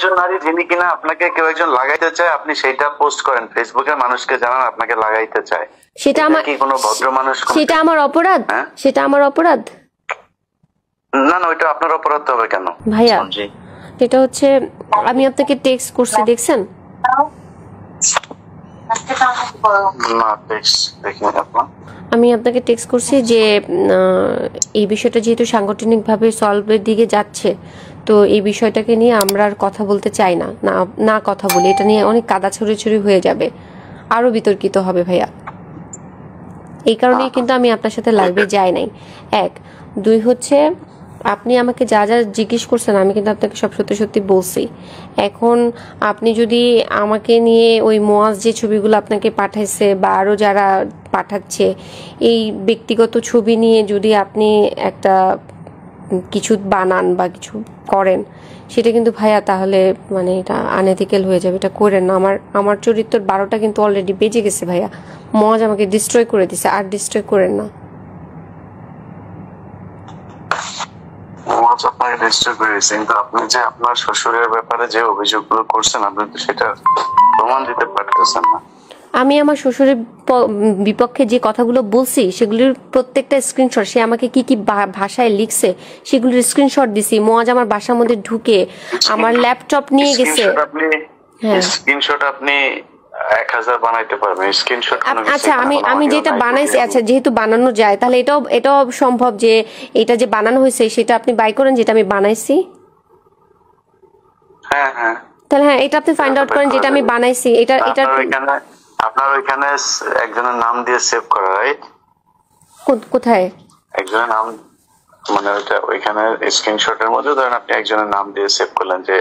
একজন নারী যিনি কিনা আপনাকে কেউ একজন লাগাইতে চায়, আপনি সেটা পোস্ট করেন ফেসবুকে, মানুষকে জানান আপনাকে লাগাইতে চায়। সেটা আমার কি কোনো ভদ্র মানুষ? সেটা আমার অপরাধ? সেটা আমার অপরাধ? না না, ওইটা আপনার অপরাধ হবে কেন ভাইয়া? এটা হচ্ছে আমি আপনাকে টেক্সট করছি, দেখছেন? না, টেক্সট দেখিনি আপনার। আমি আপনাকে টেক্সট করছি যে এই বিষয়টা যেহেতু সাংগঠনিকভাবে সলভের দিকে যাচ্ছে, তো এই বিষয়টাকে নিয়ে আমরা আর কথা বলতে চাই না, না কথা বলি, এটা নিয়ে অনেক কাদা ছড়াছড়ি হয়ে যাবে, আরো বিতর্কিত হবে ভাইয়া। এই কারণেই কিন্তু আমি আপনার সাথে লাইভে যাই নাই। এক, দুই হচ্ছে আপনি আমাকে যা যা জিজ্ঞেস করছেন আমি কিন্তু আপনাকে সব সত্যি সত্যি বলছি। এখন আপনি যদি আমাকে নিয়ে ওই মোয়াজ যে ছবিগুলো আপনাকে পাঠাইছে বা আরও যারা পাঠাচ্ছে, এই ব্যক্তিগত ছবি নিয়ে যদি আপনি একটা কিছু বানান বা কিছু করেন, সেটা কিন্তু ভাইয়া তাহলে মানে এটা আনএথিক্যাল হয়ে যাবে, এটা করেন না। আমার চরিত্রের 12টা কিন্তু অলরেডি বেজে গেছে ভাইয়া, মজ আমাকে ডিস্ট্রয় করে দিছে, আর ডিস্ট্রয় করেন না। আপনাকে ডিস্টার্ব করেছে, কিন্তু আপনি যে আপনার শ্বশুরের ব্যাপারে যে অভিযোগগুলো করছেন আপনি তো সেটা প্রমাণ দিতে পারতেছেন না। আমি আমার শ্বশুরের বিপক্ষে যে কথাগুলো বলছি সেগুলির প্রত্যেকটা স্ক্রিনশট, সে আমাকে কি কি ভাষায় লিখছে সেগুলির স্ক্রিনশট দিছি। মোয়াজ আমার বাসার মধ্যে ঢুকে আমার ল্যাপটপ নিয়ে গেছে। স্ক্রিনশট আপনি 1000 বানাইতে পারবেন স্ক্রিনশট। আচ্ছা, আমি যেটা বানাইছি, আচ্ছা যেহেতু বানানো যায় তাহলে এটাও সম্ভব যে এটা যে বানানো হয়েছে সেটা আপনি বাই করেন যেটা আমি বানাইছি। হ্যাঁ হ্যাঁ, তাহলে হ্যাঁ, এটা আপনি ফাইন্ড আউট করেন যেটা আমি বানাইছি। এটা আপনার ওইখানে একজনের নাম দিয়ে সেভ করা, রাইট? কোথায় একজনের নাম, মানে ওইটা ওইখানে স্ক্রিনশটের মধ্যে ধরেন আপনি একজনের নাম দিয়ে সেভ করলেন যে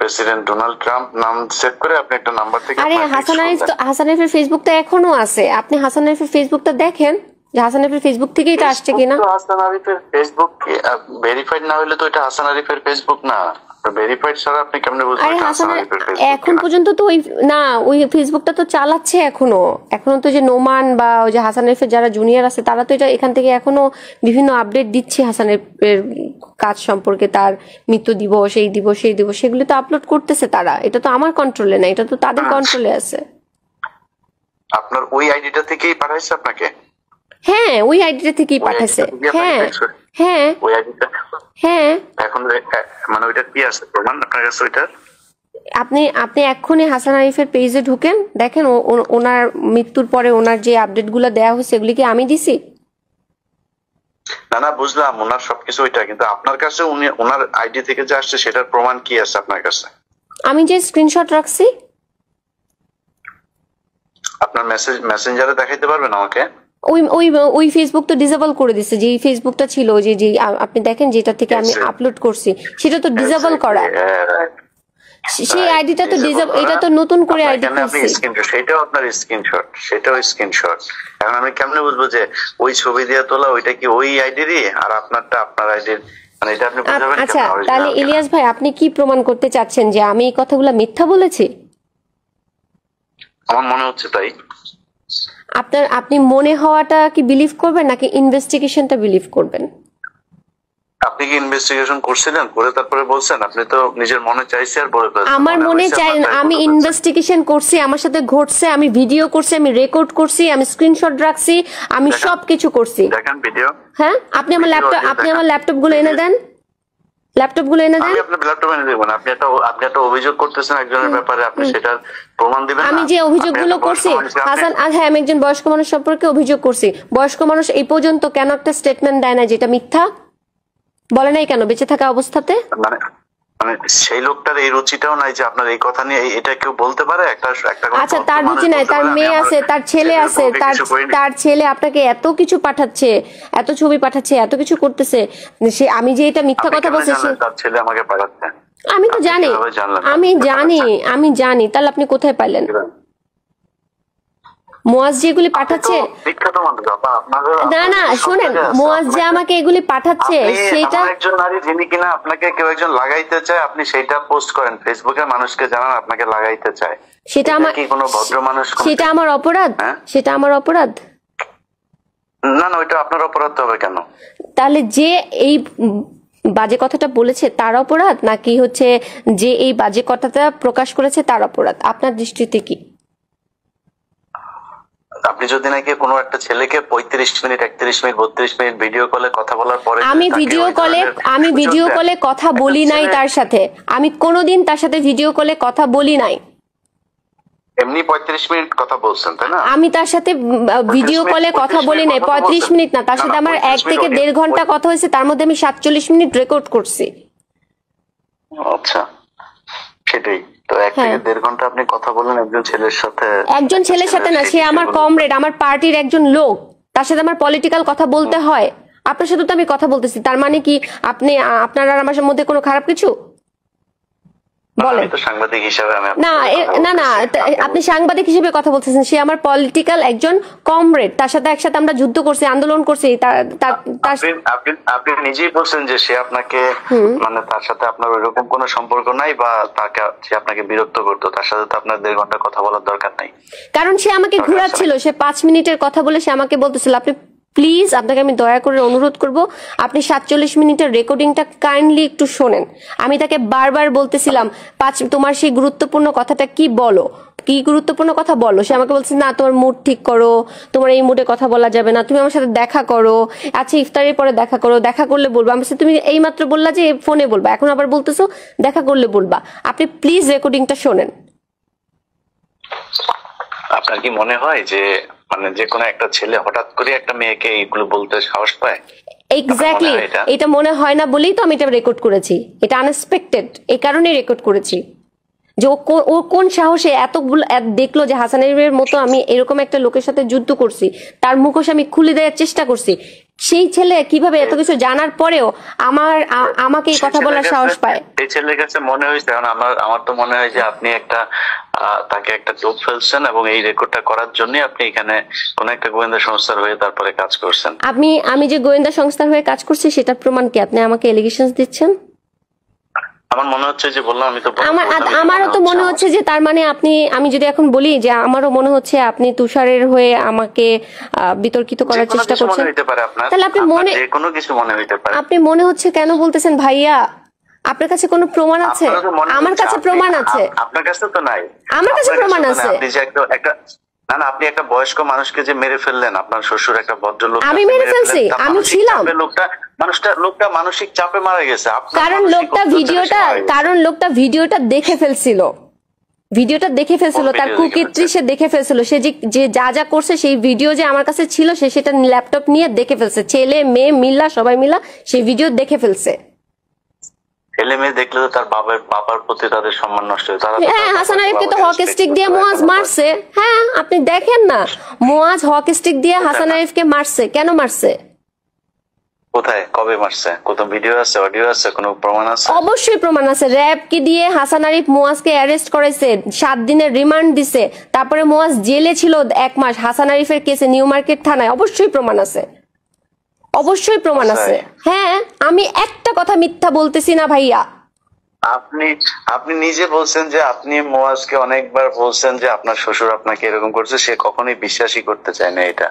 প্রেসিডেন্ট ডোনাল্ড ট্রাম্প নাম সেভ করে আপনি একটা নাম্বার থেকে। আরে হাসান আরিফের ফেসবুকটা এখনো আছে, আপনি হাসান আরিফের ফেসবুকটা দেখেন যে হাসান আরিফের ফেসবুক থেকেই এটা আসছে কিনা। হাসান আরিফের ফেসবুক ভেরিফাইড না হলে তো এটা হাসান আরিফের ফেসবুক না। ভেরিফাইড ছাড়া আপনি কেমনে বুঝবেন হাসান আরিফের ফেসবুক? এখন পর্যন্ত তো ওই ফেসবুকটা তো চালাচ্ছে এখনো তো যে নোমান বা ওই যে হাসান আরিফের যারা জুনিয়র আছে তারা তো এটা এখান থেকে এখনো বিভিন্ন আপডেট দিচ্ছে হাসান আরিফের কাজ সম্পর্কে, তার মৃত্যু দিবস, এই দিবস সেই দিবস, সেগুলো তো আপলোড করতেছে তারা। এটা তো আমার কন্ট্রোলে না, এটা তো তাদের কন্ট্রোলে আছে। আপনার ওই আইডিটা থেকেই পাঠাইছে আপনাকে? হ্যাঁ, ওই আইডিটা থেকেই পাঠাইছে। হ্যাঁ হ্যাঁ ওই আইডিটা। হ্যাঁ, এখন মানে ওইটা কি আছে প্রমাণ আপনার কাছে? ওইটা আপনি এক্ষুনি হাসান আরিফের পেজে ঢুকেন, দেখেন ওনার মৃত্যুর পরে ওনার যে আপডেট গুলো দেওয়া হয়েছে এগুলি কি আমি দিছি? না না, বুঝলাম ওনার সবকিছু ওইটা, কিন্তু আপনার কাছে ওনার আইডি থেকে যে আসছে সেটার প্রমাণ কি আছে আপনার কাছে? আমি যে স্ক্রিনশট রাখছি। আপনার মেসেঞ্জারে দেখাইতে পারবেন আমাকে? ওই ফেসবুক তো ডিসেবল করে দিছে, যে ফেসবুকটা ছিল যে আপনি দেখেন যেটা থেকে আমি আপলোড করছি সেটা তো ডিসেবল করা। সেই আইডিটা তো ডিসেবল, এটা তো নতুন করে আইডি করছি। সেটাও আপনার স্ক্রিনশট, সেটাও স্ক্রিনশট। এখন আমি কেমনে বুঝবো যে ওই ছবি দিয়ে তোলা ওইটা কি ওই আইডিরই আর আপনারটা আপনার আইডির? মানে এটা আপনি বুঝাবেন? আচ্ছা, তাহলে ইলিয়াস ভাই আপনি কি প্রমাণ করতে চাচ্ছেন যে আমি এই কথাগুলো মিথ্যা বলেছি? আমার মনে হচ্ছে তাই। আপনি মনে হওয়াটা কি বিলিভ করবেন নাকি ইনভেস্টিগেশনটা বিলিভ করবেন? আপনি কি ইনভেস্টিগেশন করছিলেন, করে তারপরে বলছেন? আপনি তো নিজের মনে চাইছে আর বলে ফেলছেন। আমার মনে চাই, আমি ইনভেস্টিগেশন করছি, আমার সাথে ঘটছে, আমি ভিডিও করছি, আমি রেকর্ড করছি, আমি স্ক্রিনশট রাখছি, আমি সবকিছু করছি। দেখেন ভিডিও। হ্যাঁ, আপনি আমার ল্যাপটপ গুলো এনে দেন, ল্যাপটপ গুলো এনে দেন। আমি আপনার ল্যাপটপ এনে দেব না। আপনি একটা অভিযোগ করতেছেন একজনের ব্যাপারে, আপনি সেটার প্রমাণ দিবেন। আমি যে অভিযোগগুলো করছি হাসান, হ্যাঁ আমি একজন বয়স্ক মানুষ সম্পর্কে অভিযোগ করছি। বয়স্ক মানুষ এই পর্যন্ত কেন একটা স্টেটমেন্ট দেয় না যেটা মিথ্যা? বলে নাই কেন বেঁচে থাকা অবস্থাতে? মানে সেই লোকটার এই রুচিটাও নাই যে আপনার এই কথা নিয়ে এটা কেউ বলতে পারে। আচ্ছা, তার রুচি নাই, তার মেয়ে আছে, তার ছেলে আছে, তার ছেলে আপনাকে এত কিছু পাঠাচ্ছে, এত ছবি পাঠাচ্ছে, এত কিছু করতেছে, সে আমি যে এটা মিথ্যা কথা বলছি তার ছেলে আমাকে পাঠাচ্ছে? আমি তো জানি, আমি জানি। তাহলে আপনি কোথায় পাইলেন? মোয়াজ যেগুলি পাঠাচ্ছে, না না শোনেন, মোয়াজ যে আমাকে এগুলি পাঠাচ্ছে সেটা একজন নারী যিনি কিনা আপনাকে কেউ একজন লাগাইতে চায়, আপনি সেটা পোস্ট করেন ফেসবুকে, মানুষকে জানান আপনাকে লাগাইতে চায়। সেটা আমার কি কোনো ভদ্র মানুষ? সেটা আমার অপরাধ? সেটা আমার অপরাধ? না না, ওইটা আপনার অপরাধ হবে কেন? তাহলে যে এই বাজে কথাটা বলেছে তার অপরাধ, নাকি হচ্ছে যে এই বাজে কথাটা প্রকাশ করেছে তার অপরাধ? আপনার দৃষ্টিতে কি? আপনি যদি নাকি কোনো একটা ছেলেকে 35 মিনিট 31 মিনিট 32 মিনিট ভিডিও কলে কথা বলার পরে আমি ভিডিও কলে কথা বলি নাই তার সাথে, আমি কোনোদিন তার সাথে ভিডিও কলে কথা বলি নাই। এমনি 35 মিনিট কথা বলছেন তাই না? আমি তার সাথে ভিডিও কলে কথা বলি নাই 35 মিনিট না, তার সাথে আমার 1 থেকে 1.5 ঘন্টা কথা হয়েছে, তার মধ্যে আমি 47 মিনিট রেকর্ড করছি। আচ্ছা, সেটাই তো 1 থেকে 1.5 ঘন্টা আপনি কথা বলেন একজন ছেলের সাথে। একজন ছেলের সাথে না, সে আমার কমরেড, আমার পার্টির একজন লোক, তার সাথে আমার পলিটিক্যাল কথা বলতে হয়। আপনার সাথে তো আমি কথা বলতেছি, তার মানে কি আপনার আর আমার মধ্যে কোনো খারাপ কিছু? আমি তো সাংবাদিক হিসেবে না আপনি সাংবাদিক হিসেবে কথা বলতেছেন, সে আমার পলিটিক্যাল একজন কমরেড, তার সাথে একসাথে আমরা যুদ্ধ করছি, আন্দোলন করছি। আপনি নিজেই বলছেন যে সে আপনাকে, মানে তার সাথে আপনার ওইরকম কোনো সম্পর্ক নাই, বা সে আপনাকে বিরক্ত করতো, তার সাথে তো আপনার 1.5 ঘন্টা কথা বলার দরকার নাই। কারণ সে আমাকে ঘুরাচ্ছিল, সে 5 মিনিটের কথা বলে সে আমাকে বলতেছিল, আপনি প্লিজ, আপনাকে আমি দয়া করে অনুরোধ করব, আপনি 47 মিনিটের রেকর্ডিংটা কাইন্ডলি একটু শোনেন। আমি তাকে বারবার বলতেছিলাম, তোমার সেই গুরুত্বপূর্ণ কথাটা কি বলো, কি গুরুত্বপূর্ণ কথা বলো। সে আমাকে বলছে, না তোমার মুড ঠিক করো, তোমার এই মুডে কথা বলা যাবে না, তুমি আমার সাথে দেখা করো, আচ্ছা ইফতারের পরে দেখা করো, দেখা করলে বলবো। আমি বলছি, তুমি এই মাত্র বললা যে ফোনে বলবা, এখন আবার বলতেছো দেখা করলে বলবা। আপনি প্লিজ রেকর্ডিংটা শোনেন। আপনার কি মনে হয় যে মানে যে কোনো একটা ছেলে হঠাৎ করে একটা মেয়েকে এইগুলো বলতে সাহস পায়? এক্স্যাক্টলি, এটা মনে হয় না বলেই তো আমি এটা রেকর্ড করেছি। এটা আনএক্সপেক্টেড, এই কারণেই রেকর্ড করেছি যে ও কোন সাহসে এতগুলো দেখলো যে হাসানের মতো আমি এরকম একটা লোকের সাথে যুদ্ধ করছি, তার মুখোশ আমি খুলে দেওয়ার চেষ্টা করছি। সেই ছেলে কিভাবে এত কিছু জানার পরেও আমাকে এই কথা বলার সাহস পায়? এই ছেলের কাছে মনে হয়েছে, আমার তো মনে হয় যে আপনি তাকে একটা টোপ ফেলছেন, এবং এই রেকর্ডটা করার জন্য আপনি এখানে কোন একটা গোয়েন্দা সংস্থার হয়ে তারপরে কাজ করছেন। আমি যে গোয়েন্দা সংস্থার হয়ে কাজ করছি সেটার প্রমাণ কি? আপনি আমাকে এলিগেশনস দিচ্ছেন। আমার মনে হচ্ছে যে বললাম, আমি তো আমারও তো মনে হচ্ছে যে তার মানে আমি যদি এখন বলি যে আমারও মনে হচ্ছে আপনি তুষারের হয়ে আমাকে বিতর্কিত করার চেষ্টা করছেন, তাহলে আপনি মনে হচ্ছে কেন বলতেছেন ভাইয়া? আপনার কাছে কোনো প্রমাণ আছে? আমার কাছে প্রমাণ আছে। আপনার কাছে তো নাই। আমার কাছে প্রমাণ আছে। আপনি যে না আপনি একটা বয়স্ক মানুষকে যে মেরে ফেললেন, আপনার শ্বশুর একটা ভদ্রলোক, আমি মেরে ফেলছি? আমি ছিলাম? লোকটা মানসিক চাপে মারা গেছে, কারণ লোকটা ভিডিওটা দেখে ফেলছিল, তার কুকীর্তি সে দেখে ফেলছিল। সে যে যা করছে সেই ভিডিও যে আমার কাছে ছিল, সে সেটা ল্যাপটপ নিয়ে দেখে ফেলছে। ছেলে মেয়ে মিল্লা সবাই মিলা সেই ভিডিও দেখে ফেলছে। ছেলে মেয়ে দেখলে তো তার বাবার প্রতি তাদের সম্মান নষ্ট হয়। হ্যাঁ, হাসান আরিফকে তো হক স্টিক দিয়ে মুয়াজ মারছে। হ্যাঁ, আপনি দেখেন না, মুয়াজ হক স্টিক দিয়ে হাসান আরিফকে মারছে। কেন মারছে? কোথায়, কবে মারছে? কত ভিডিও আছে, অডিও আছে, কোনো প্রমাণ আছে? অবশ্যই প্রমাণ আছে। র‍্যাবকে দিয়ে হাসান আরিফ মুয়াজকে অ্যারেস্ট করেছে, 7 দিনের রিমান্ড দিছে, তারপরে মুয়াজ জেলে ছিল 1 মাস হাসান আরিফের কেসে নিউ মার্কেট থানায়। অবশ্যই প্রমাণ আছে, অবশ্যই প্রমাণ আছে। হ্যাঁ, আমি একটা কথা মিথ্যা বলতেছি না ভাইয়া। আপনি নিজে বলছেন যে আপনি মুয়াজকে অনেকবার বলছেন যে আপনার শ্বশুর আপনাকে এরকম করছে, সে কখনোই বিশ্বাসই করতে চায় না। এটা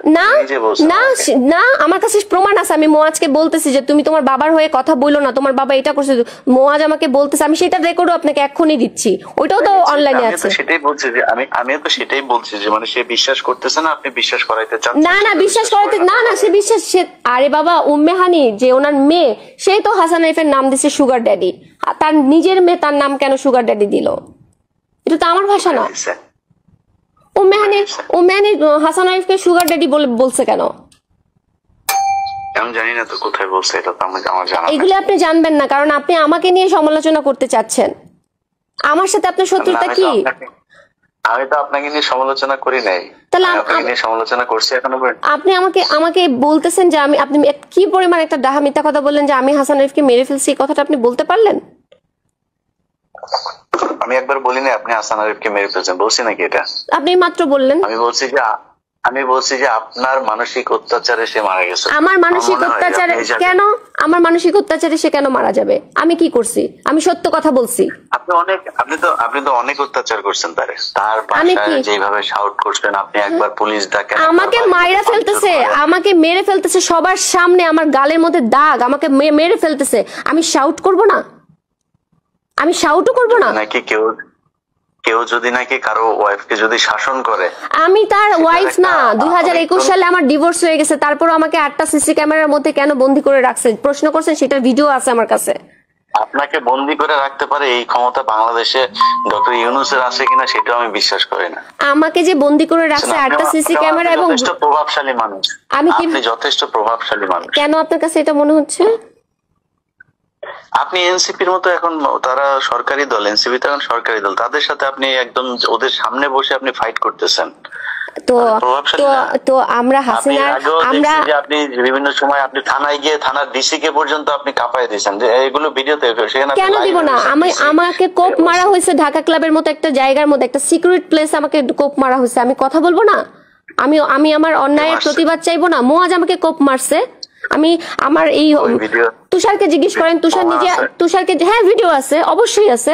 না, আমার কাছে প্রমাণ আছে। আমি মুয়াজকে বলতেছি যে তুমি তোমার বাবার হয়ে কথা বইলো না, তোমার বাবা এটা করছে। মুয়াজ আমাকে বলতেছে, আমি সেটা রেকর্ডও আপনাকে এক্ষুনি দিচ্ছি, ওইটাও তো অনলাইনে আছে। সেটাই বলছি যে আমি তো সেটাই বলছি যে মানে সে বিশ্বাস করতেছে না, আপনি বিশ্বাস করাইতে চান। না বিশ্বাস করাইতে না, সে আরে বাবা, উম্মে হানি যে ওনার মেয়ে, সেই তো হাসান আরিফের নাম দিছে সুগার ড্যাডি। তার নিজের মেয়ে তার নাম কেন সুগার ড্যাডি দিল? এটা তো আমার ভাষা না। উম্মে হানি হাসান আরিফকে সুগার ড্যাডি বলছে কেন? আমি জানি না তো কোথায় বলছে, এটা তো আমার জানা। এগুলো আপনি জানবেন না, কারণ আপনি আমাকে নিয়ে সমালোচনা করতে চাচ্ছেন। আমার সাথে আপনার শত্রুতা কি? আমি তো আপনাকে নিয়ে সমালোচনা করি নাই, তাহলে আপনাকে নিয়ে সমালোচনা করছি এখনো। আপনি আমাকে বলতেছেন যে আপনি কি পরিমাণ একটা ডাহা মিথ্যা কথা বললেন যে আমি হাসান আরিফকে মেরে ফেলছি। এই কথাটা আপনি বলতে পারলেন? আমি একবার বলিনি আপনি হাসান আরিফকে মেরে ফেলছেন, বলছি নাকি এটা? আপনি মাত্র বললেন। আমি বলছি যে আমি বলছি যে আপনার মানসিক অত্যাচারে সে মারা গেছে। আমার মানসিক অত্যাচারে কেন? আমার মানসিক অত্যাচারে সে কেন মারা যাবে? আমি কি করছি? আমি সত্য কথা বলছি। আপনি তো অনেক অত্যাচার করছেন তারে। তার বাসায় যেভাবে শাউট করছেন, আপনি একবার পুলিশ ডাকেন, আমাকে মাইরা ফেলতেছে, আমাকে মেরে ফেলতেছে সবার সামনে, আমার গালের মধ্যে দাগ, আমাকে মেরে ফেলতেছে। আমি শাউট করব না? আমি শাউটও করব না নাকি? কেউ যদি নাকি কারো ওয়াইফকে যদি শাসন করে, আমি তার ওয়াইফ না। 2021 সালে আমার ডিভোর্স হয়ে গেছে, তারপর আমাকে 8টা সিসি ক্যামেরার মধ্যে কেন বন্দি করে রাখছে প্রশ্ন করছেন, সেটার ভিডিও আছে আমার কাছে। আপনাকে বন্দি করে রাখতে পারে এই ক্ষমতা বাংলাদেশে ডক্টর ইউনূসের আছে কিনা সেটাও আমি বিশ্বাস করি না। আমাকে যে বন্দি করে রাখছে 8টা সিসি ক্যামেরা, এবং যথেষ্ট প্রভাবশালী মানুষ, আপনি যথেষ্ট প্রভাবশালী মানুষ। কেন আপনার কাছে এটা মনে হচ্ছে? আপনি এনসিপির মতো, এখন তারা সরকারি দল, এনসিপি তো এখন সরকারি দল, তাদের সাথে আপনি একদম ওদের সামনে বসে আপনি ফাইট করতেছেন। তো আমরা হাসিনার, আপনি বিভিন্ন সময় আপনি থানায় গিয়ে থানার ডিসি কে পর্যন্ত আপনি কাঁপায় দিয়েছেন, যে এগুলো ভিডিওতে কেন দিব না? আমাকে কোপ মারা হয়েছে ঢাকা ক্লাবের মতো একটা জায়গার মধ্যে, একটা সিক্রেট প্লেস, আমাকে কোপ মারা হয়েছে। আমি কথা বলবো না? আমি আমার অন্যায়ের প্রতিবাদ চাইবো না? মোয়াজ আমাকে কোপ মারছে, আমি আমার এই তুষারকে জিজ্ঞেস করেন, তুষারকে, হ্যাঁ ভিডিও আছে, অবশ্যই আছে।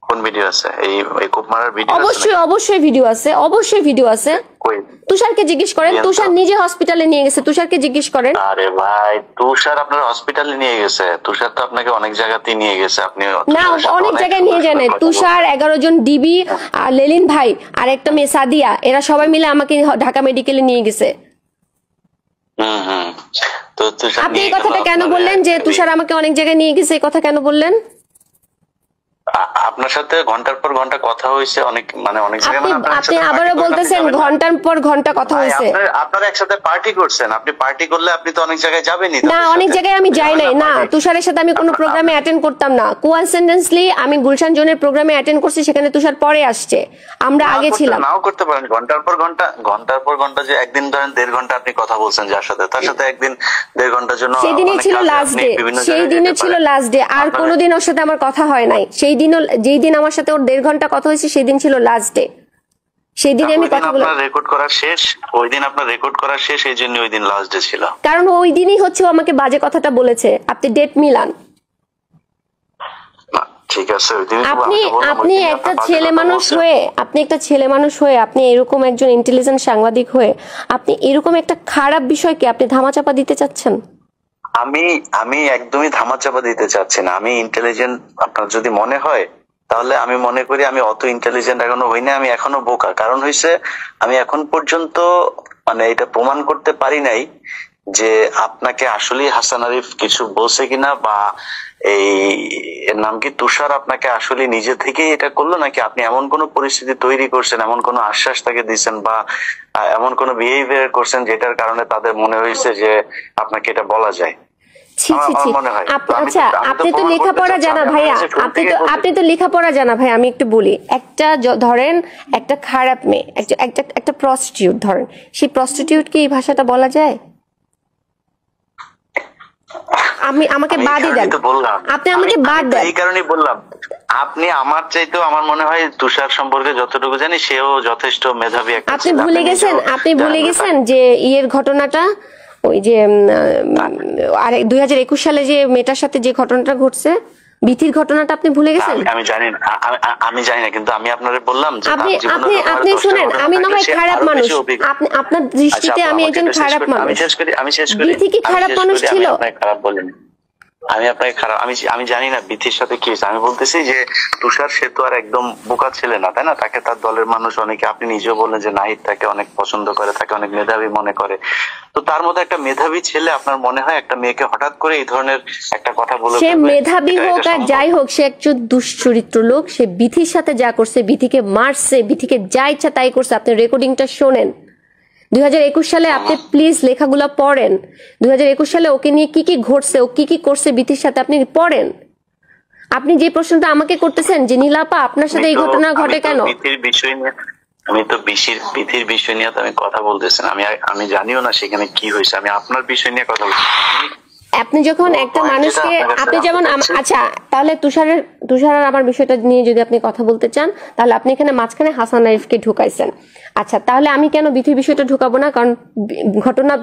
কোন ভিডিও আছে? এই কোপ মারার ভিডিও? অবশ্যই ভিডিও আছে, অবশ্যই ভিডিও আছে। তুষারকে জিজ্ঞেস করেন, তুষার নিজে হসপিটালে নিয়ে গেছে, তুষারকে জিজ্ঞেস করেন। আরে ভাই, তুষার আপনার হসপিটালে নিয়ে গেছে? তুষার তো আপনাকে অনেক জায়গাতেই নিয়ে গেছে। আপনি না, অনেক জায়গায় নিয়ে যায় না। তুষার, 11 জন ডিবি, আর লেলিন ভাই, আর একটা মেয়ে সাদিয়া, এরা সবাই মিলে আমাকে ঢাকা মেডিকেলে নিয়ে গেছে। আপনি এই কথাটা কেন বললেন যে তুষার আমাকে অনেক জায়গায় নিয়ে গেছে? এই কথা কেন বললেন? আপনার সাথে ঘন্টার পর ঘন্টা কথা হয়েছে, অনেক জায়গায়। আপনি আবারও বলতেছেন ঘন্টার পর ঘন্টা কথা হয়েছে। আপনারা একসাথে পার্টি করছেন, আপনি পার্টি করলে আপনি তো অনেক জায়গায় যাবেনই। না, অনেক জায়গায় আমি যাই নাই। না, তুষারের সাথে আমি কোনো প্রোগ্রামে অ্যাটেন্ড করতাম না। কোইন্সিডেন্টলি আমি গুলশান জোনের প্রোগ্রামে অ্যাটেন্ড করছি, সেখানে তুষার পরে আসছে, আমরা আগে ছিলাম। নাও করতে পারেন। ঘন্টার পর ঘন্টা যে একদিন ধরেন 1.5 ঘন্টা আপনি কথা বলছেন যার সাথে, তার সাথে একদিন 1.5 ঘন্টার জন্য, সেদিনই ছিল লাস্ট ডে, সেই দিনে ছিল লাস্ট ডে। আর কোনোদিন ওর সাথে আমার কথা হয় নাই। সেই দিনও, যেই দিন আমার সাথে ওর 1.5 ঘন্টা কথা হয়েছে, সেই দিন ছিল লাস্ট ডে। সেই দিনে আমি কথা বললাম। আপনার রেকর্ড করা শেষ, ওই দিন আপনার রেকর্ড করা শেষ, এই জন্য ওই দিন লাস্ট ডে ছিল। কারণ ওই দিনই হচ্ছে ও আমাকে বাজে কথাটা বলেছে। আপনি ডেট মিলান। ঠিক আছে, আপনি একটা ছেলে মানুষ হয়ে, আপনি এরকম একজন ইন্টেলিজেন্ট সাংবাদিক হয়ে, আপনি এরকম একটা খারাপ বিষয়কে আপনি ধামাচাপা দিতে চাচ্ছেন? আমি একদমই ধামাচাপা দিতে চাচ্ছি না। আমি ইন্টেলিজেন্ট আপনার যদি মনে হয়, তাহলে আমি মনে করি আমি অত ইন্টেলিজেন্ট এখনো হইনি। আমি এখনো বোকা। কারণ হইছে, আমি এখন পর্যন্ত এটা প্রমাণ করতে পারি নাই যে আপনাকে আসলে হাসান আরিফ কিছু বলছে কিনা, বা এই এর নাম কি তুষার আপনাকে আসলে নিজে থেকেই এটা করলো, নাকি আপনি এমন কোন পরিস্থিতি তৈরি করছেন, এমন কোন আশ্বাস তাকে দিচ্ছেন, বা এমন কোন বিহেভিয়ার করছেন যেটার কারণে তাদের মনে হয়েছে যে আপনাকে এটা বলা যায়। আচ্ছা, আপনি তো লেখাপড়া জানা ভাইয়া, আপনি তো লেখাপড়া জানা ভাই। আমি একটু বলি, একটা ধরেন একটা খারাপ মেয়ে, একটা প্রস্টিটিউট ধরেন, সেই প্রস্টিটিউটকে এই ভাষাটা বলা যায়? আমাকে বাদই দেন, আপনি আমাকে বাদ দেন। এই কারণেই বললাম, আপনি আমার চাইতেও আমার মনে হয় তুষার সম্পর্কে যতটুকু জানি, সেও যথেষ্ট মেধাবী একটা ছেলে। আপনি ভুলে গেছেন যে ইয়ের ঘটনাটা, ওই যে 2021 সালে যে মেয়েটার সাথে যে ঘটনাটা ঘটছে, ভীতির ঘটনাটা আপনি ভুলে গেছেন? আমি জানি না, কিন্তু আমি আপনারে বললাম যে আপনি শুনেন, আমি না হয় খারাপ মানুষ, আপনার দৃষ্টিতে আমি একজন খারাপ মানুষ। আমি শেষ করি। ভীতি কি খারাপ মানুষ ছিল? খারাপ বলেন, আমি আপনাকে খারাপ, আমি জানি না বিথির সাথে কি হয়েছে। আমি বলতেছি যে তুষার, সে তো আর একদম বোকা ছেলে না, তাই না? তাকে তার দলের মানুষ অনেকে, আপনি নিজেও বললেন যে নাহিদ তাকে অনেক পছন্দ করে, তাকে অনেক মেধাবী মনে করে। তো তার মধ্যে একটা মেধাবী ছেলে আপনার মনে হয় একটা মেয়েকে হঠাৎ করে এই ধরনের একটা কথা বলে? সে মেধাবী হোক আর যাই হোক, সে একজন দুশ্চরিত্র লোক। সে বিথির সাথে যা করছে, বিথিকে মারছে, বিথিকে যা ইচ্ছা তাই করছে। আপনি রেকর্ডিংটা শোনেন। 2021 সালে আপনি প্লিজ লেখাগুলা পড়েন। 2021 সালে ওকে নিয়ে কি কি ঘটছে, ও কি কি করছে বিথির সাথে, আপনি পড়েন। আপনি যে প্রশ্নটা আমাকে করতেছেন যে নীলাপা আপনার সাথে এই ঘটনা ঘটে কেন, আমি তো বিথির বিষয় নিয়ে তো আমি কথা বলতেছি না। আমি জানিও না সেখানে কি হয়েছে। আমি আপনার বিষয় নিয়ে কথা বলছি। আপনি যখন একটা মানুষকে আপনি যেমন আচ্ছা তাহলে তুষার আর আমার বিষয়টা নিয়ে যদি আপনি কথা বলতে চান তাহলে আপনি এখানে মাঝখানে হাসান আরিফকে ঢুকাইছেন। আচ্ছা তাহলে আমি কেন বিথির বিষয়টা ঢুকাবো না? কারণ ঘটনা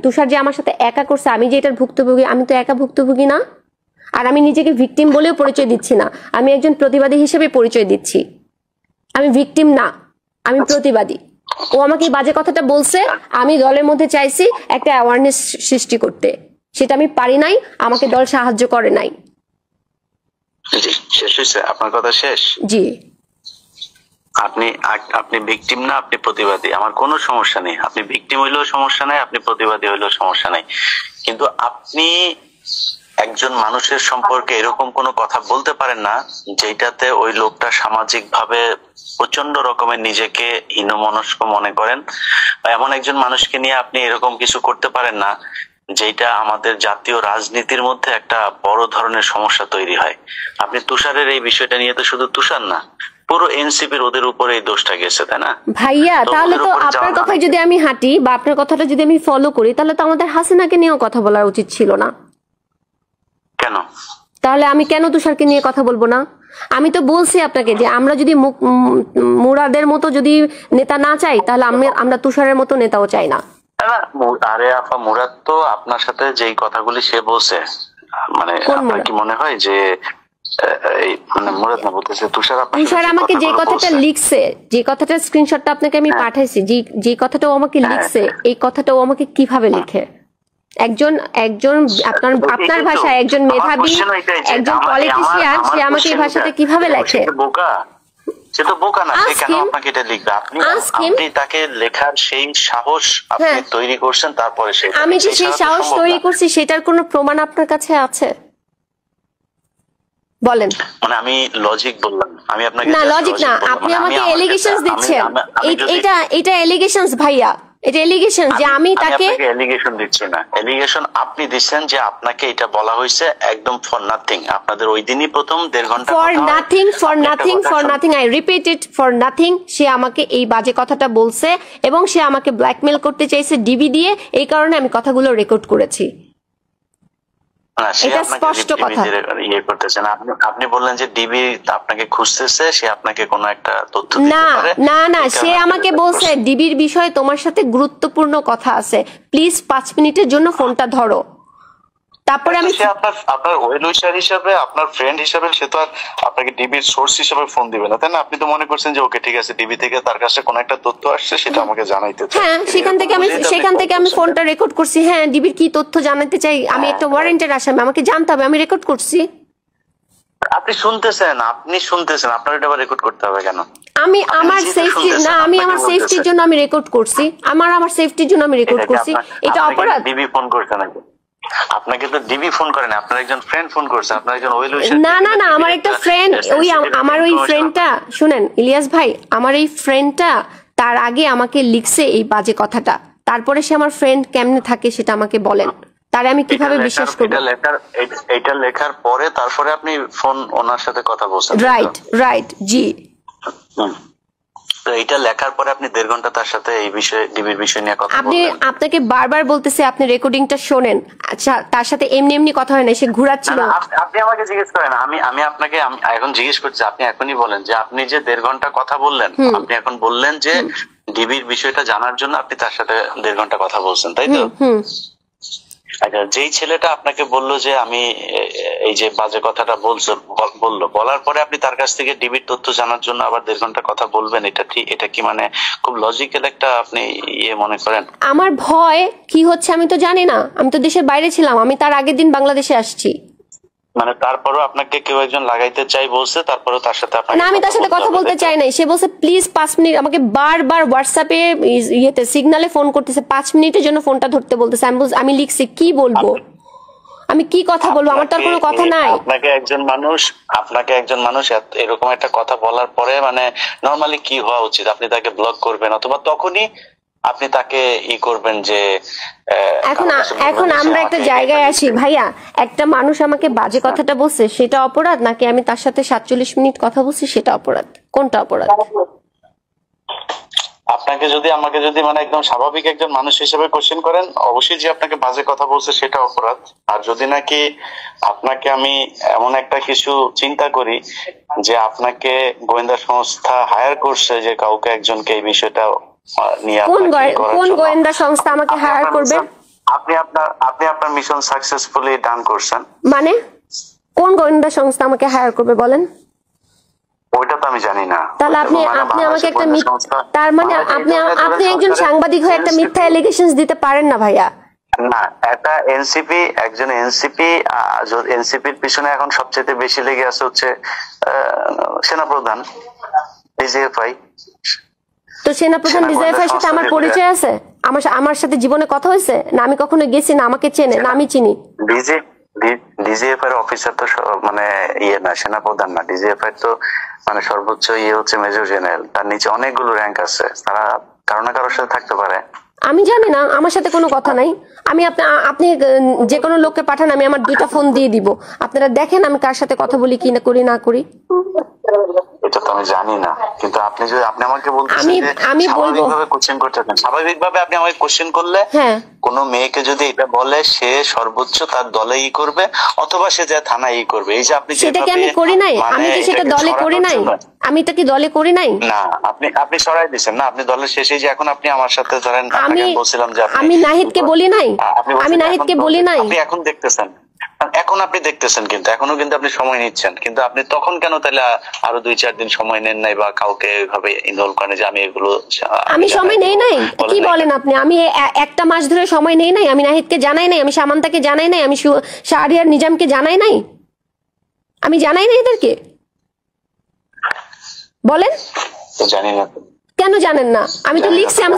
তুষার যে আমার সাথে একা করছে, আমি যে এটার ভুক্তভোগী, আমি তো একা ভুক্তভোগী না। আর আমি নিজেকে ভিকটিম বলেও পরিচয় দিচ্ছি না, আমি একজন প্রতিবাদী হিসেবে পরিচয় দিচ্ছি। আমি ভিকটিম না, আমি প্রতিবাদী। ও আমাকে এই বাজে কথাটা বলছে, আমি দলের মধ্যে চাইছি একটা অ্যাওয়ারনেস সৃষ্টি করতে, সেটা আমি পারি নাই, আমাকে দল সাহায্য করে নাই। শেষ হয়েছে আপনার কথা? শেষ? জি। আপনি ভিকটিম না, আপনি প্রতিবাদী, আমার কোনো সমস্যা নেই। আপনি ভিকটিম হইলেও সমস্যা নাই, আপনি প্রতিবাদী হইলেও সমস্যা নাই, কিন্তু আপনি একজন মানুষের সম্পর্কে এরকম কোনো কথা বলতে পারেন না যেটাতে ওই লোকটা সামাজিক ভাবে প্রচন্ড রকমের নিজেকে হীনমনস্ক মনে করেন, বা এমন একজন মানুষকে নিয়ে আপনি এরকম কিছু করতে পারেন না যেটা আমাদের জাতীয় রাজনীতির মধ্যে একটা বড় ধরনের সমস্যা তৈরি হয়। আপনি তুষারের এই বিষয়টা নিয়ে তো শুধু তুষার না, পুরো এনসিপির ওদের উপরে এই দোষটা গেছে, তাই না ভাইয়া? তাহলে তো আপনার কথায় যদি আমি হাঁটি বা আপনার কথাটা যদি আমি ফলো করি, তাহলে তো আমাদের হাসিনাকে নিয়েও কথা বলা উচিত ছিল না? কেন? তাহলে আমি কেন তুষারকে নিয়ে কথা বলবো না? আমি তো বলছি আপনাকে যে আমরা যদি মুরাদের মতো যদি নেতা না চাই, তাহলে আমরা তুষারের মতো নেতাও চাই না। আরে আপা, মুরাদ তো আপনার সাথে যেই কথাগুলি সে বলছে, মানে আপনার কি মনে হয় যে মুরাদ না বলতেছে, তুষার আমাকে যে কথাটা লিখছে, যে কথাটা স্ক্রিনশটটা আপনাকে আমি পাঠাইছি, যে কথাটা ও আমাকে লিখছে, এই কথাটা ও আমাকে কিভাবে লিখে? একজন আপনার ভাষায় একজন মেধাবী, একজন পলিটিশিয়ান, সে আমাকে এই ভাষাতে কিভাবে লেখে? সে তো বোকা না, সে কেন আপনাকে এটা লিখবে? আপনি তাকে লেখার সেই সাহস আপনি তৈরি করছেন, তারপরে আমি যে সেই সাহস তৈরি করছি সেটার কোনো প্রমাণ আপনার কাছে আছে? বলেন। মানে আমি লজিক বললাম, আমি আপনাকে না লজিক না, আপনি আমাকে এলিগেশনস দিচ্ছেন। এটা এলিগেশনস ভাইয়া, এটা এলিগেশন যে আমি তাকে এলিগেশন দিচ্ছি না, এলিগেশন আপনি দিচ্ছেন যে আপনাকে এটা বলা হয়েছে একদম ফর নাথিং। আপনাদের ওই দিনই প্রথম 1.5 ঘন্টা for nothing I repeat it, for nothing. সে আমাকে এই বাজে কথাটা বলছে এবং সে আমাকে ব্ল্যাকমেল করতে চাইছে ডিবি দিয়ে, এই কারণে আমি কথাগুলো রেকর্ড করেছি। এটা স্পষ্ট কথা। আপনি বললেন যে ডিবি আপনাকে খুঁজতেছে, সে আপনাকে কোনো একটা তথ্য না, সে আমাকে বলছে ডিবির বিষয়ে তোমার সাথে গুরুত্বপূর্ণ কথা আছে, প্লিজ 5 মিনিটের জন্য ফোনটা ধরো। তারপরে আমি আপনার ওয়েল উইশার হিসেবে, আপনার ফ্রেন্ড হিসেবে সে তো আর আপনাকে ডিবির সোর্স হিসেবে ফোন দিবে না, তাই না? আপনি তো মনে করছেন যে ওকে ঠিক আছে, ডিবি থেকে তার কাছে কোনো একটা তথ্য আসছে, সেটা আমাকে জানাইতে চাই। হ্যাঁ, সেখান থেকে আমি ফোনটা রেকর্ড করছি। হ্যাঁ, ডিবির কি তথ্য জানাতে চাই, আমি একটা ওয়ারেন্টের আসামি, আমাকে জানতে হবে, আমি রেকর্ড করছি। আপনি শুনতেছেন, আপনার এটা আবার রেকর্ড করতে হবে কেন? আমি আমার সেফটির জন্য আমি রেকর্ড করছি, আমার সেফটির জন্য আমি রেকর্ড করছি। এটা অপরাধ? ডিবি ফোন করছে নাকি? আপনাকে তো ডিবি ফোন করেন, আপনার একজন ফ্রেন্ড ফোন করছে, আপনার একজন ওয়েল উইশার। না, আমার একটা ফ্রেন্ড, আমার ওই ফ্রেন্ডটা, শুনেন ইলিয়াস ভাই, আমার এই ফ্রেন্ডটা তার আগে আমাকে লিখছে এই বাজে কথাটা, তারপরে সে আমার ফ্রেন্ড কেমনে থাকে সেটা আমাকে বলেন, তারে আমি কিভাবে বিশ্বাস করব? এটা লেখার পরে তারপরে আপনি ফোন ওনার সাথে কথা বলছেন? রাইট, জি। তো এটা লেখার পরে আপনি 1.5 ঘন্টা তার সাথে এই বিষয়ে, ডিবির বিষয় নিয়ে কথা বললেন। আপনাকে বারবার বলতেছে আপনি রেকর্ডিংটা শোনেন। আচ্ছা, তার সাথে এমনি কথা হয় না, সে ঘুরাচ্ছিল। আপনি আমাকে জিজ্ঞেস করেন, আমি আপনাকে এখন জিজ্ঞেস করছি, আপনি এখনই বলেন যে আপনি যে 1.5 ঘন্টা কথা বললেন, আপনি এখন বললেন যে ডিবির বিষয়টা জানার জন্য আপনি তার সাথে 1.5 ঘন্টা কথা বলছেন, তাই তো? আচ্ছা, যেই ছেলেটা আপনাকে বললো যে আমি এই যে বাজে কথাটা বলার পরে আপনি তার কাছ থেকে ডিবির তথ্য জানার জন্য আবার 1.5 ঘন্টা কথা বলবেন, এটা কি মানে খুব লজিক্যাল একটা আপনি মনে করেন? আমার ভয় কি হচ্ছে আমি তো জানি না, আমি তো দেশের বাইরে ছিলাম, আমি তার আগের দিন বাংলাদেশে আসছি। মানে তারপরও আপনাকে কেউ একজন লাগাইতে চাই বলছে, তারপরও তার সাথে না, আমি তার সাথে কথা বলতে চাই নাই। সে বলছে প্লিজ 5 মিনিট, আমাকে বারবার হোয়াটসঅ্যাপে সিগনালে ফোন করতেছে, 5 মিনিটের জন্য ফোনটা ধরতে বলতেছে। আমি লিখছি কি বলবো, আমি কি কথা বলবো, আমার তো আর কোনো কথা নাই। আপনাকে একজন মানুষ এরকম একটা কথা বলার পরে মানে নরমালি কি হওয়া উচিত? আপনি তাকে ব্লক করবেন, অথবা তখনই আপনি তাকে করবেন যে এখন আমরা একটা জায়গায় আসি ভাইয়া, একটা মানুষ আমাকে বাজে কথাটা বলছে সেটা অপরাধ, নাকি আমি তার সাথে 47 মিনিট কথা বলছি সেটা অপরাধ? কোনটা অপরাধ? আপনাকে যদি আমাকে যদি মানে একদম স্বাভাবিক একজন মানুষ হিসেবে কোশ্চেন করেন, অবশ্যই যে আপনাকে বাজে কথা বলছে সেটা অপরাধ। আর যদি নাকি আপনাকে আমি এমন একটা কিছু চিন্তা করি যে আপনাকে গোয়েন্দা সংস্থা হায়ার করছে যে কাউকে একজনকে এই বিষয়টা নিয়ে কোন গোয়েন্দা সংস্থা আমাকে হায়ার করবে? আপনি আপনার মিশন সাকসেসফুলি ডান করছেন। মানে কোন গোয়েন্দা সংস্থা আমাকে হায়ার করবে বলেন? ওইটা তো আমি জানি না। তাহলে আপনি আমাকে একটা তার মানে আপনি একজন সাংবাদিক হয়ে একটা মিথ্যা এলিগেশনস দিতে পারেন না ভাইয়া। না, এটা একজন এনসিপির পিছনে এখন সবচেয়ে বেশি লেগে আছে হচ্ছে সেনাপ্রধান ডিজিএফআই। তো সেনাপ্রধান ডিজিএফআই সাথে আমার পরিচয় আছে? আমার সাথে জীবনে কথা হয়েছে না? আমি কখনো গেছি না? আমাকে চেনে না? আমি চিনি? ডিজিএফআই অফিসার তো মানে ইয়ে না, সেনাপ্রধান না। ডিজিএফআই তো মানে সর্বোচ্চ ইয়ে হচ্ছে মেজর জেনারেল, তার নিচে অনেকগুলো র্যাঙ্ক আছে, তারা কারো না কারোর সাথে থাকতে পারে। আমি জানি না, আমার সাথে কোনো কথা নাই। আপনি যে কোনো লোককে পাঠান, আমি আমার 2টা ফোন দিয়ে দিব, আপনারা দেখেন আমি কার সাথে কথা বলি কি না করি না করি। এটা তো আমি জানি না, কিন্তু আপনি আমাকে বলতেছেন যে স্বাভাবিকভাবে কোশ্চেন করতে চান, স্বাভাবিকভাবে আপনি আমাকে কোশ্চেন করলে কোনো মেয়েকে যদি এটা বলে সে সর্বোচ্চ তার দলে ই করবে অথবা সে যা থানায় ই করবে। এই যে আপনি সেটাকে আমি করি নাই, আমি কি সেটা দলে করি নাই? আমি তো কি দলে করি নাই? না, আপনি সরাই দিয়েছেন না, আপনি দলের শেষে যে এখন আপনি আমার সাথে ধরেন আমি বলছিলাম যে আমি নাহিদকে বলি নাই, আমি নাহিদকে বলি নাই। আপনি এখন দেখতেছেন কিন্তু এখনো কিন্তু আপনি সময় নিচ্ছেন, কিন্তু আপনি তখন কেন তাহলে আরো 2-4 দিন সময় নেন নাই বা কাউকে এইভাবে ইনভলভ করেন যে আমি এগুলো আমি সময় নেই নাই? কি বলেন আপনি? আমি 1টা মাস ধরে সময় নেই নাই? আমি নাহিদকে জানাই নাই, আমি সামান্তাকে জানাই নাই, আমি শাহরিয়ার নিজামকে জানাই নাই? আমি জানাই নাই এদেরকে? বলেন। জানি না কেন জানেন না? আমি তো লিখছি, আমি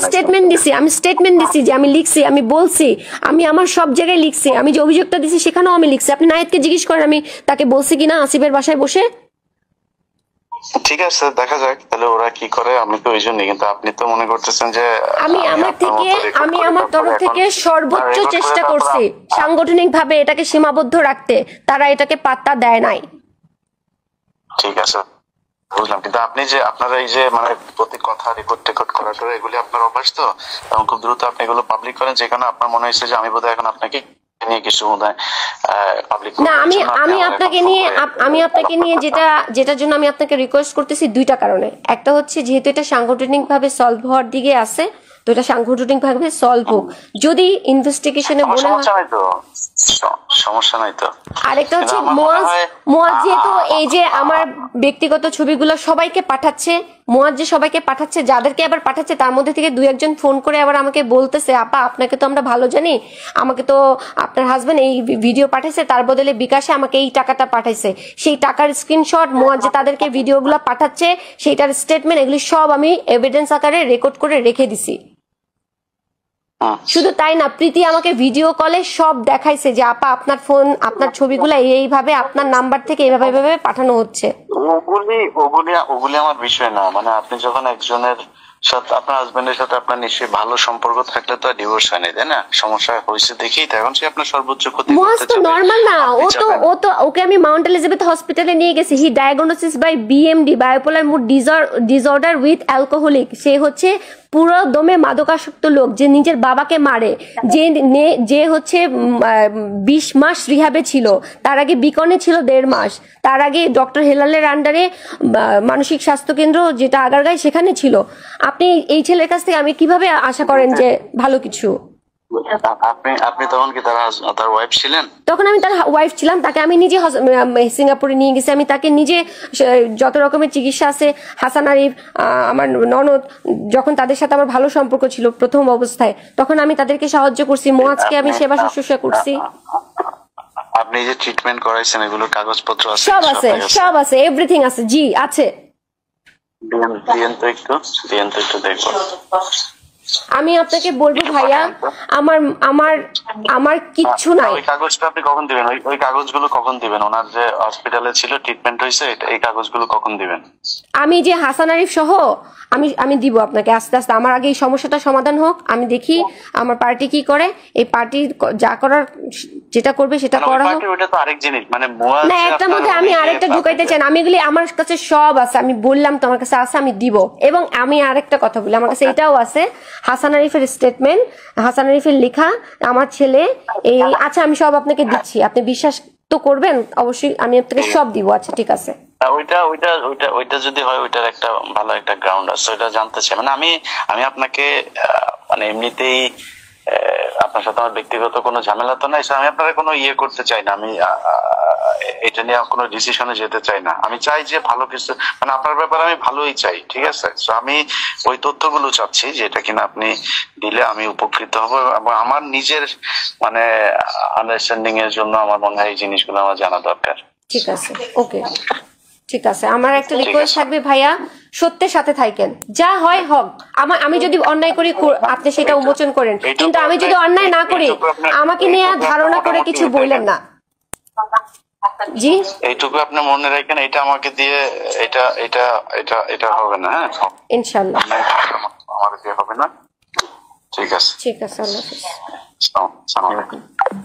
স্টেটমেন্ট দিছি যে আমি লিখছি, আমি বলছি, আমি আমার সব জায়গায় লিখছি, আমি যে অভিযোগটা দিছি সেখানেও আমি লিখছি। আপনি নাহিদকে জিজ্ঞেস করেন আমি তাকে বলছি কিনা আসিফের বাসায় বসে। ঠিক আছে, দেখা যাক তাহলে ওরা কি করে। আমি তো ওই জন্যই, কিন্তু আপনি তো মনে করতেছেন যে আমি আমার তরফ থেকে সর্বোচ্চ চেষ্টা করছি সাংগঠনিক ভাবে এটাকে সীমাবদ্ধ রাখতে, তারা এটাকে পাত্তা দেয় নাই। ঠিক আছে, বুঝলাম, কিন্তু আপনি যে আপনারা এই যে মানে প্রতি কথা রেকর্ড করা এগুলি আপনার অভ্যাস তো, এবং খুব দ্রুত আপনি এগুলো পাবলিক করেন, যেখানে আপনার মনে হয়েছে যে আমি বোধহয় এখন আপনাকে নিয়ে কিছু পাবলিক না। আমি আপনাকে নিয়ে যেটার জন্য আমি আপনাকে রিকোয়েস্ট করতেছি 2টা কারণে। একটা হচ্ছে যেহেতু এটা সাংগঠনিক ভাবে সলভ হওয়ার দিকে আছে, তো এটা সাংগঠনিক ভাবে সলভ হোক। যদি ইনভেস্টিগেশনে মনে হয় সমস্যা নাই তো। আরেকটা হচ্ছে মুয়াজ যেহেতু এই যে আমার ব্যক্তিগত ছবিগুলো সবাইকে পাঠাচ্ছে, মুয়াজ যে সবাইকে পাঠাচ্ছে, যাদেরকে আবার পাঠাচ্ছে তার মধ্যে থেকে 2-1জন ফোন করে আবার আমাকে বলতেছে, আপা আপনাকে তো আমরা ভালো জানি, আমাকে তো আপনার হাজবেন্ড এই ভিডিও পাঠাইছে, তার বদলে বিকাশে আমাকে এই টাকাটা পাঠাইছে। সেই টাকার স্ক্রিনশট, মুয়াজ যে তাদেরকে ভিডিওগুলো পাঠাচ্ছে সেইটার স্টেটমেন্ট, এগুলি সব আমি এভিডেন্স আকারে রেকর্ড করে রেখে দিছি। শুধু তাই না, প্রীতি আমাকে ভিডিও কলে সব দেখাইছে যে আপা আপনার ফোন, আপনার ছবিগুলো এইভাবে আপনার নাম্বার থেকে এইভাবে পাঠানো হচ্ছে। ওগুলি আমার বিষয় না। মানে আপনি যখন একজনের সাথে, আপনার হাজবেন্ডের সাথে আপনার নিশ্চয়ই ভালো সম্পর্ক থাকলে তো ডিভোর্স হয় না, তাই না? সমস্যা হয়েছে দেখি এখন সে আপনার সর্বোচ্চ ক্ষতি করতে চায়। নরমাল না, ওকে আমি মাউন্ট এলিজাবেথ হসপিটালে নিয়ে গেছি। He diagnosis by BMD, bipolar mood disorder with alcoholic. সে হচ্ছে পুরো দমে মাদকাসক্ত লোক, যে নিজের বাবাকে মারে, যে হচ্ছে 20 মাস রিহাবে ছিল, তার আগে বিকনে ছিল 1.5 মাস, তার আগে ডক্টর হেলালের আন্ডারে মানসিক স্বাস্থ্য কেন্দ্র যেটা আগারগাঁয় সেখানে ছিল। আপনি এই ছেলের কাছ থেকে আমি কিভাবে আশা করেন যে ভালো কিছু? আপনি তখন কি তার ওয়াইফ ছিলেন? তখন আমি তার ওয়াইফ ছিলাম। তাকে আমি নিজে সিঙ্গাপুরে নিয়ে গেছি, আমি তাকে নিজে যত রকমের চিকিৎসা আছে, হাসান আরিফ, আমার ননদ, যখন তাদের সাথে আমার ভালো সম্পর্ক ছিল প্রথম অবস্থায়, তখন আমি তাদেরকে সাহায্য করছি। মুয়াজকে আমি সেবা শুশ্রূষা করছি। আপনি যে ট্রিটমেন্ট করাইছেন এগুলোর কাগজপত্র আছে? সব আছে, এভরিথিং আছে। জি আছে। দিয়েন তো একটু দেখবো। আমি আপনাকে বলবো ভাইয়া, আমার কিচ্ছু নাই। ওই কাগজটা আপনি কখন দিবেন? ওই কাগজগুলো কখন দিবেন? ওনার যে হসপিটালে ছিল, ট্রিটমেন্ট হয়েছে, এই কাগজগুলো কখন দিবেন? আমি যে হাসান আরিফ সহ আমি দিব আপনাকে আস্তে আস্তে। আমার আগে এই সমস্যাটা সমাধান হোক, আমি দেখি আমার পার্টি কি করে। এই পার্টি যা করার যেটা করবে সেটা করা হোক। ওটা তো আরেক জিনিস, মানে না একটার মধ্যে আমি আরেকটা ঢুকাইতে চাই না, আমি এগুলি আমার কাছে সব আছে, আমি বললাম তো আমার কাছে আছে, আমি দিব। এবং আমি আরেকটা কথা বলি, আমার কাছে এটাও আছে, হাসান আরিফের স্টেটমেন্ট, হাসান আরিফের লেখা, আমার ছেলে এই, আচ্ছা আমি সব আপনাকে দিচ্ছি, আপনি বিশ্বাস তো করবেন অবশ্যই, আমি আপনাকে সব দিব। আচ্ছা ঠিক আছে, ওইটা যদি হয়, ওইটার একটা ভালো একটা গ্রাউন্ড আছে, ওইটা জানতে চাই। মানে আমি আপনাকে মানে এমনিতেই আপনার সাথে আমার ব্যক্তিগত কোনো ঝামেলা তো নাই, আমি আপনারা কোনো ইয়ে করতে চাই না, আমি এটা নিয়ে কোনো ডিসিশনে যেতে চাই না। আমি চাই যে ভালো কিছু, মানে আপনার ব্যাপারে আমি ভালোই চাই, ঠিক আছে? তো আমি ওই তথ্যগুলো চাচ্ছি যেটা কিনা আপনি দিলে আমি উপকৃত হব, এবং আমার নিজের মানে আন্ডারস্ট্যান্ডিং এর জন্য আমার মনে হয় এই জিনিসগুলো আমার জানা দরকার। ঠিক আছে, ওকে ঠিক আছে। আমার একটা রিকোয়েস্ট থাকবে ভাইয়া, সত্যের সাথে থাকেন, যা হয় হোক। আমি যদি অন্যায় করি আপনি সেটা উন্মোচন করেন, কিন্তু আমি যদি অন্যায় না করি আমাকে নিয়ে ধারণা করে কিছু বললেন না। জি এইটুকু আপনি মনে রাখেন, এটা আমাকে দিয়ে এটা এটা এটা এটা হবে না। হ্যাঁ ইনশাআল্লাহ আমার দিয়ে হবে না। ঠিক আছে, ঠিক আছে, আল্লাহ হাফেজ। আসসালামু আলাইকুম।